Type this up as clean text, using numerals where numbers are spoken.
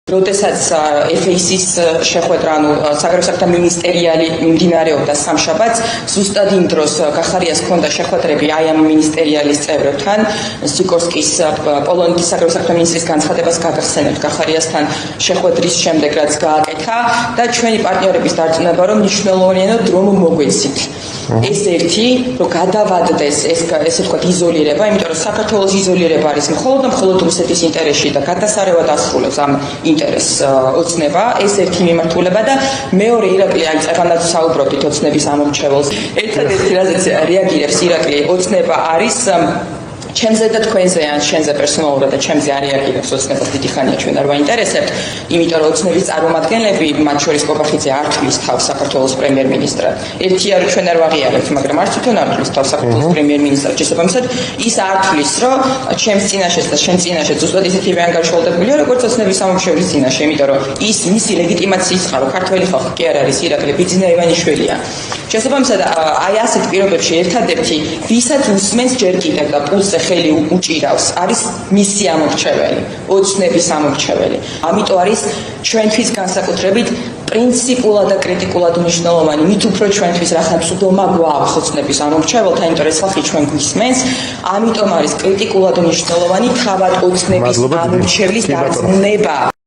როდესაც FAC-ის შეხვედრა, საგარეო საქმეთა მინისტერიალი მიმდინარეობდა სამშაბათს, ზუსტად იმ დროს გახარიას ჰქონდა შეხვედრები აი ამ მინისტერიალის წევრებთან, სიკორსკის პოლონეთის საგარეო საქმეთა მინისტრის განცხადებას გაგახსენებთ გახარიასთან შეხვედრის შემდეგ, რაც გააკეთა და ჩვენი პარტნიორების დარწმუნება, რომ მნიშვნელოვანია რომ მოგვეცით. ეს ერთი, რომ გადავადდეს ესე ვთქვათ იზოლირება, იმიტომ რომ საქართველოს იზოლირება არის მხოლოდ რუსეთის ინტერესში და გადასარევად ასრულებს ამ ინტერესს ოცნება, ეს ერთი მიმართულება და მეორე ირაკლი აი წეღანაც საუბრობდით ოცნების ამორჩეველს. ერთადერთი რაზეც რეაგირებს ირაკლი ოცნება არის ჩემზე და თქვენზე ან შენზე პერსონალურად და ჩემზე არ რეაგირებს ოცნებას დიდი ხანია ჩვენ არ ვაინტერესებთ, იმიტომ რომ ოცნების წარმომადგენლები, მათ შორის კობახიძე არ თვლის თავს საქართველოს პრემიერ-მინისტრად. ერთი არის ჩვენ არ ვაღიარებთ, მაგრამ არც თვითონ არ თვლის თავს საქართველოს პრემიერ-მინისტრად. შესაბამისად, ის არ თვლის, რომ ჩემს წინაშეც და შენ წინაშეც ზუსტად ისეთივე ანგარიშვალდებულია, როგორც ოცნების სამომრჩევლის წინაშე, იმიტომ რომ ის მისი ლეგიტიმაციის წყარო ქართველი ხალხი კი არ არის ირაკლი ბიძინა ივანიშვილია. შესაბამისად, აი ასეთ პირობებში ერთადერთი, ვისაც უსმენს ჯერ კიდევ და პულსზე ხელი უჭირავს, არის მისი ამორჩეველი, ოცნების ამორჩეველი. ამიტომ არის ჩვენთვის განსაკუთრებით პრინციპულად და კრიტიკულად მნიშვნელოვანი, მით უფრო ჩვენთვის რახან ცუდომა გვაქვს ოცნების ამორჩეველთა, იმიტომ რომ ეს ხალხი ჩვენ გვისმენს, ამიტომ არის კრიტიკულად მნიშვნელოვანი თავად ოცნების ამორჩევლის დარწმუნება.